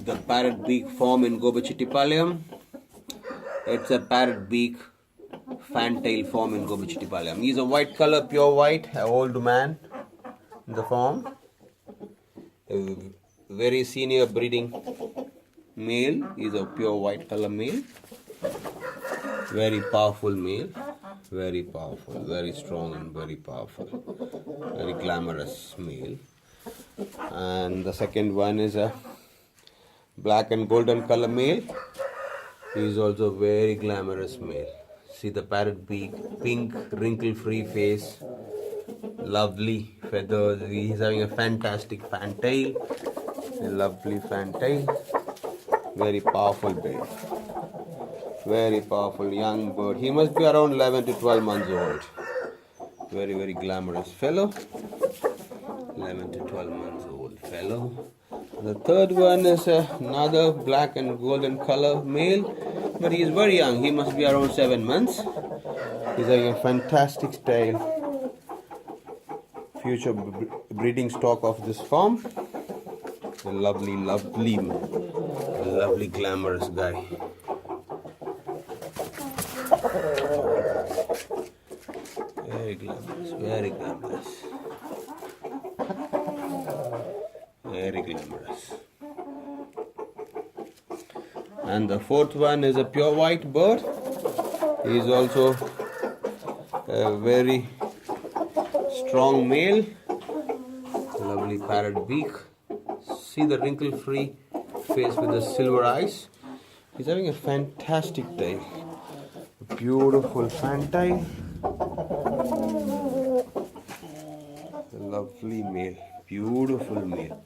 the Parrot Beak form in Gobichittipalayam. It's a Parrot Beak Fantail form in Gobichittipalayam. He's a white color, pure white, an old man in the form. A very senior breeding male. He's a pure white color male. Very powerful male. Very powerful, very strong and very powerful. Very glamorous male. And the second one is a black and golden color male. He is also very glamorous male. See the parrot beak, pink wrinkle-free face, lovely feathers. He is having a fantastic fantail, a lovely fantail. Very powerful bird. Very powerful young bird. He must be around 11 to 12 months old. Very, very glamorous fellow. 11 to 12 months old fellow. The third one is another black and golden color male, but he is very young. He must be around 7 months. He's having a fantastic tail. Future breeding stock of this farm. A lovely, glamorous guy. Very glamorous, very glamorous. Very glamorous. And the fourth one is a pure white bird. He is also a very strong male. Lovely parrot beak. See the wrinkle-free face with the silver eyes. He's having a fantastic tail. A beautiful fantail. A lovely male. Beautiful male.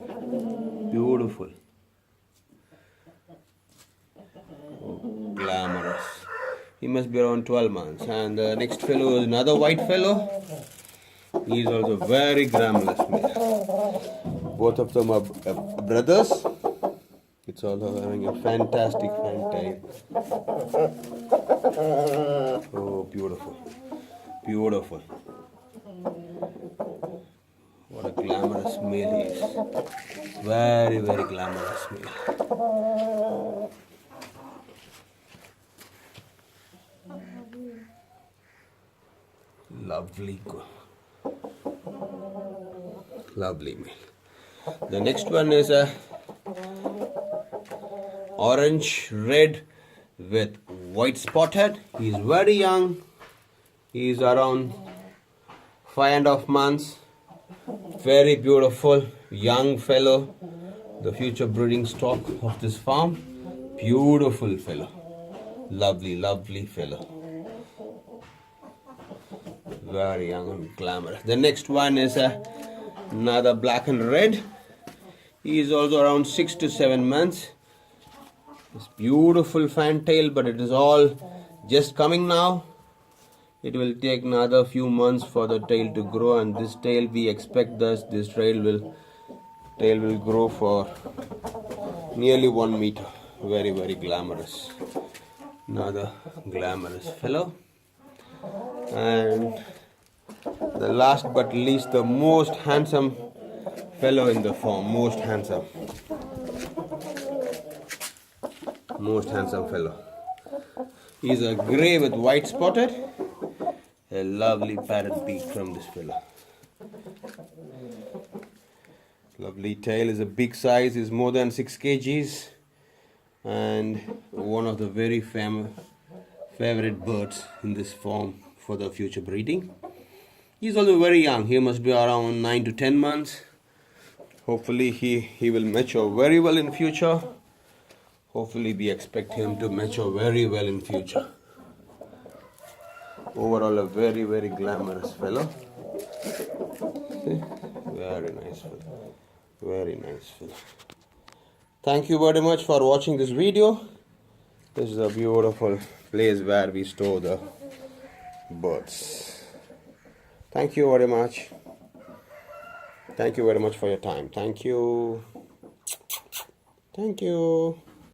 Beautiful. Oh, glamorous. He must be around 12 months. And the next fellow is another white fellow. He is also very glamorous male. Both of them are brothers. It's also having a fantastic fantail. Oh, beautiful. Beautiful. What a glamorous male he is. Very, very glamorous male. Lovely male. The next one is a orange red with white spotted. He is very young. He is around 5.5 months. Very beautiful young fellow. The future breeding stock of this farm. Beautiful fellow. Lovely fellow. Very young and glamorous. The next one is another black and red. He is also around 6 to 7 months. This beautiful fantail, but it is all just coming now. It will take another few months for the tail to grow, and this tail we expect this tail will grow for nearly 1 meter. Very, very glamorous. Another glamorous fellow. And the last but least, the most handsome fellow in the farm. Most handsome fellow. He's a grey with white spotted. A lovely parrot beak from this fellow. Lovely tail, is a big size, is more than 6 kgs, and one of the very favorite birds in this farm for the future breeding. He's also very young. He must be around 9 to 10 months. Hopefully he will mature very well in future. Hopefully we expect him to mature very well in future. Overall a very, very glamorous fellow. See? Very nice fellow. Very nice fellow. Thank you very much for watching this video. This is a beautiful place where we store the birds. Thank you very much. Thank you very much for your time. Thank you. Thank you.